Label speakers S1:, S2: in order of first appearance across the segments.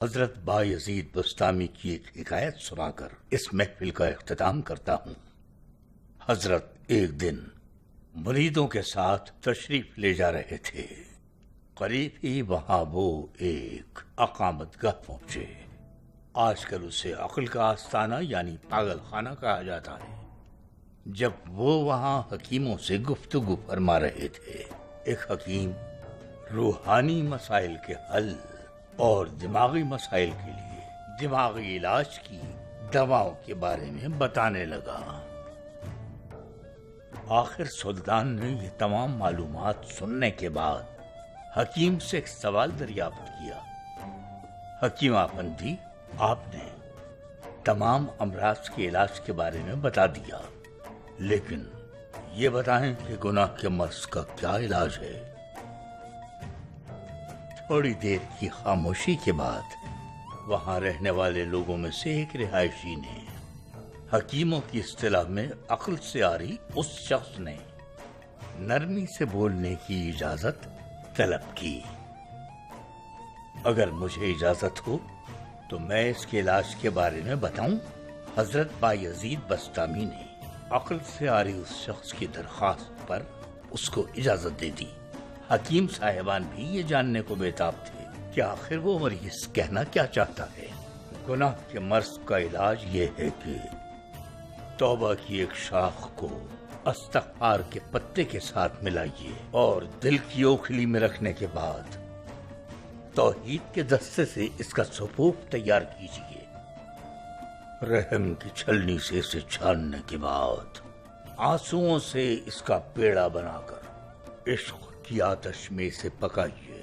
S1: حضرت بایزید بسطامی کی ایک حکایت سنا کر اس محفل کا اختتام کرتا ہوں۔ حضرت ایک دن مریدوں کے ساتھ تشریف لے جا رہے تھے۔ قریب ہی وہاں وہ ایک اقامت گاہ پہنچے۔ آج کل اسے عقل کا آستانہ یعنی پاگل خانہ کہا جاتا ہے۔ جب وہ وہاں حکیموں سے گفتگو فرما رہے تھے، ایک حکیم روحانی مسائل کے حل اور دماغی مسائل کے لیے دماغی علاج کی دواؤں کے بارے میں بتانے لگا۔ آخر سلطان نے یہ تمام معلومات سننے کے بعد حکیم سے ایک سوال دریافت کیا۔ حکیم افندی، آپ نے تمام امراض کے علاج کے بارے میں بتا دیا، لیکن یہ بتائیں کہ گناہ کے مرض کا کیا علاج ہے؟ تھوڑی دیر کی خاموشی کے بعد وہاں رہنے والے لوگوں میں سے ایک رہائشی نے حکیموں کی اصطلاح میں عقل سے آری اس شخص نے نرمی سے بولنے کی اجازت طلب کی۔ اگر مجھے اجازت ہو تو میں اس کے علاج کے بارے میں بتاؤں۔ حضرت بایزید بسطامی نے عقل سے آری اس شخص کی درخواست پر اس کو اجازت دے دی۔ حکیم صاحبان بھی یہ جاننے کو بےتاب تھے کہ آخر وہ مریض کہنا کیا چاہتا ہے۔ گناہ کے مرض کا علاج یہ ہے کہ توبہ کی ایک شاخ کو استغفار کے پتے کے ساتھ ملائیے اور دل کی اوکھلی میں رکھنے کے بعد توحید کے دستے سے اس کا صفوف تیار کیجیے۔ رحم کی چھلنی سے اسے چھاننے کے بعد آنسوؤں سے اس کا پیڑا بنا کر عشق کی آتش میں اسے پکائیے۔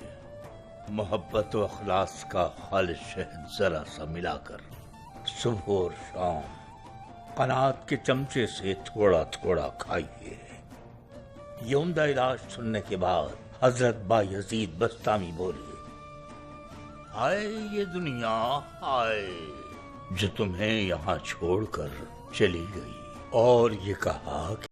S1: محبت و اخلاص کا خالص شہد ذرا سا ملا کر صبح اور شام قناعت کے چمچے سے تھوڑا تھوڑا کھائیے۔ یہ عمدہ علاج سننے کے بعد حضرت بایزید بسطامی بولے، ہائے یہ دنیا، ہائے جو تمہیں یہاں چھوڑ کر چلی گئی، اور یہ کہا کہ